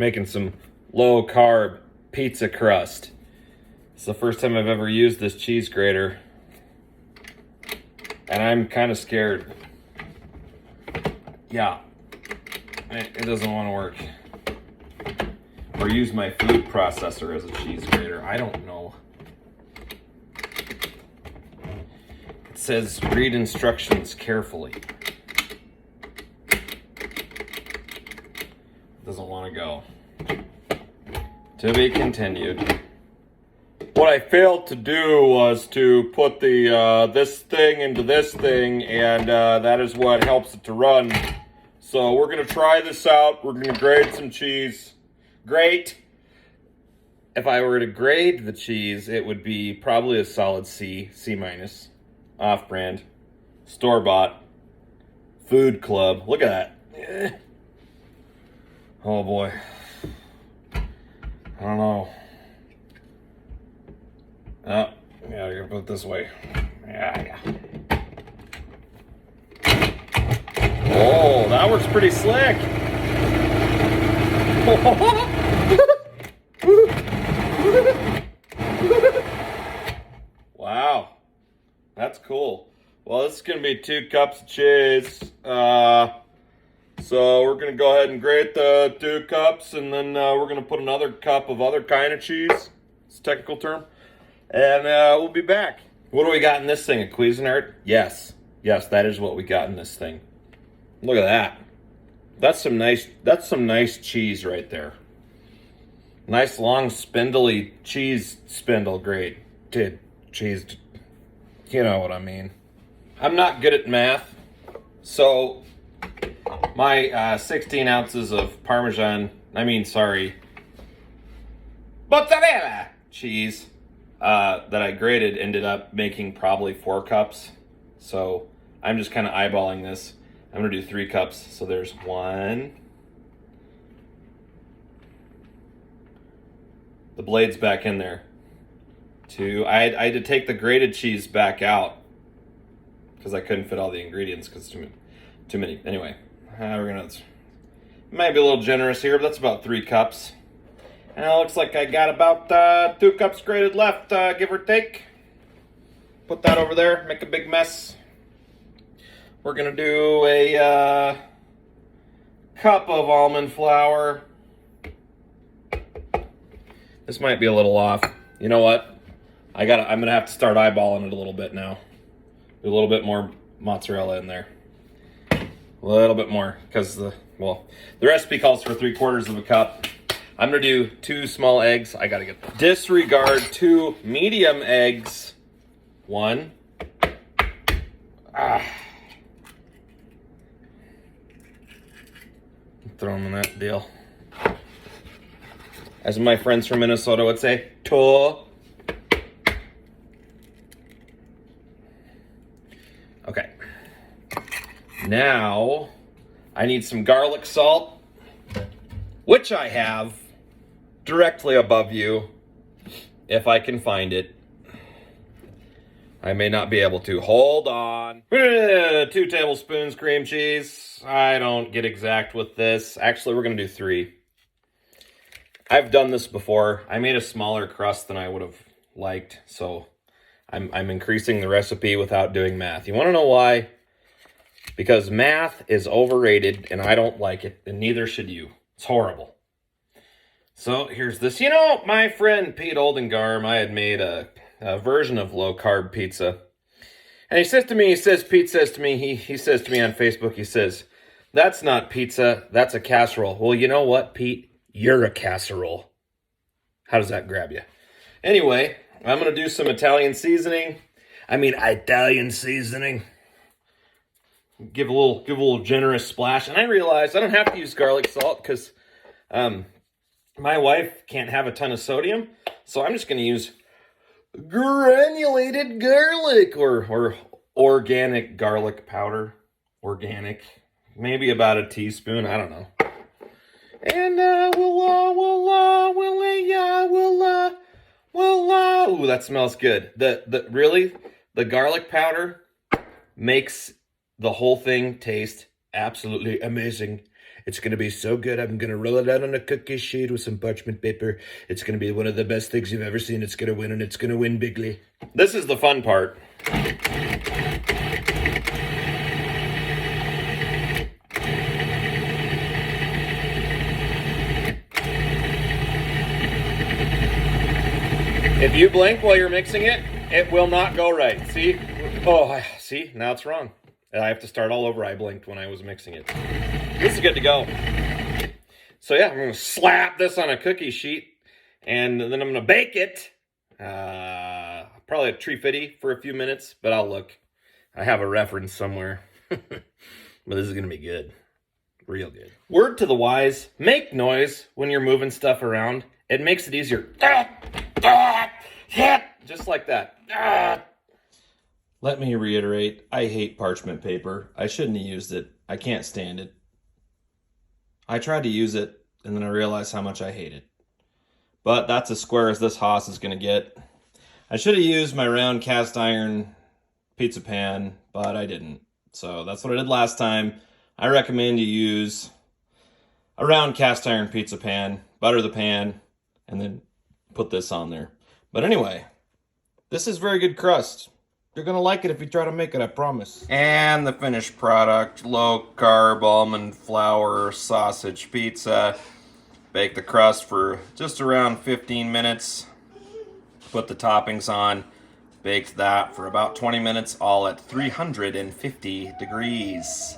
making some low-carb pizza crust. It's the first time I've ever used this cheese grater, and I'm kind of scared. Yeah, it doesn't want to work. Or use my food processor as a cheese grater. I don't know. It says read instructions carefully. Doesn't want to go. To be continued. What I failed to do was to put the this thing into this thing, and that is what helps it to run. So we're gonna try this out. We're gonna grade some cheese. Great. If I were to grade the cheese, it would be probably a solid C, C minus, off-brand, store-bought, food club. Look at that. Oh boy. I don't know. Oh, yeah, I gotta put it this way. Yeah. Oh, that works pretty slick. Wow, that's cool. Well, this is gonna be 2 cups of cheese. So we're gonna go ahead and grate the 2 cups, and then we're gonna put another cup of other kind of cheese. It's a technical term. And we'll be back. What do we got in this thing? A Cuisinart? Yes, that is what we got in this thing. Look at that. That's some nice cheese right there. Nice long spindly cheese spindle grate. Cheese. You know what I mean. I'm not good at math, so my 16 ounces of mozzarella cheese that I grated ended up making probably 4 cups. So I'm just kind of eyeballing this. I'm gonna do 3 cups. So there's 1. The blade's back in there. 2. I had to take the grated cheese back out because I couldn't fit all the ingredients because too many. Anyway, might be a little generous here, but that's about 3 cups. And it looks like I got about 2 cups grated left, give or take. Put that over there, make a big mess. We're gonna do a cup of almond flour. This might be a little off. You know what? I'm gonna have to start eyeballing it a little bit now. Do a little bit more mozzarella in there. A little bit more, because the recipe calls for 3/4 of a cup. I'm gonna do 2 small eggs. I gotta get disregard 2 medium eggs. 1. Throw them in that deal. As my friends from Minnesota would say, "To." Okay. Now I need some garlic salt, which I have directly above you, if I can find it. I may not be able to. Hold on. 2 tablespoons cream cheese. I don't get exact with this. Actually, we're going to do 3. I've done this before. I made a smaller crust than I would have liked, so I'm increasing the recipe without doing math. You want to know why? Because math is overrated, and I don't like it, and neither should you. It's horrible. So here's this. You know, my friend Pete Oldengarm, I had made a version of low-carb pizza. And Pete says to me on Facebook, he says, "That's not pizza, that's a casserole." Well, you know what, Pete? You're a casserole. How does that grab you? Anyway, I'm going to do some Italian seasoning. Give a little generous splash. And I realized I don't have to use garlic salt because my wife can't have a ton of sodium. So I'm just going to use granulated garlic or organic garlic powder. Organic. Maybe about a teaspoon. I don't know. And ooh, that smells good. The garlic powder makes the whole thing taste absolutely amazing. It's going to be so good. I'm going to roll it out on a cookie sheet with some parchment paper. It's going to be one of the best things you've ever seen. It's going to win, and it's going to win bigly. This is the fun part. If you blink while you're mixing it, it will not go right. See? Oh, see? Now it's wrong. I have to start all over. I blinked when I was mixing it. This is good to go. So yeah, I'm going to slap this on a cookie sheet, and then I'm going to bake it. Probably at 350 for a few minutes, but I'll look. I have a reference somewhere. But this is going to be good. Real good. Word to the wise, make noise when you're moving stuff around. It makes it easier. Just like that. Let me reiterate, I hate parchment paper. I shouldn't have used it. I can't stand it. I tried to use it, and then I realized how much I hate it. But that's as square as this hoss is going to get. I should have used my round cast iron pizza pan, but I didn't. So that's what I did last time. I recommend you use a round cast iron pizza pan, butter the pan, and then put this on there. But anyway, this is very good crust. You're going to like it if you try to make it, I promise. And the finished product, low-carb almond flour sausage pizza. Bake the crust for just around 15 minutes. Put the toppings on. Baked that for about 20 minutes, all at 350 degrees.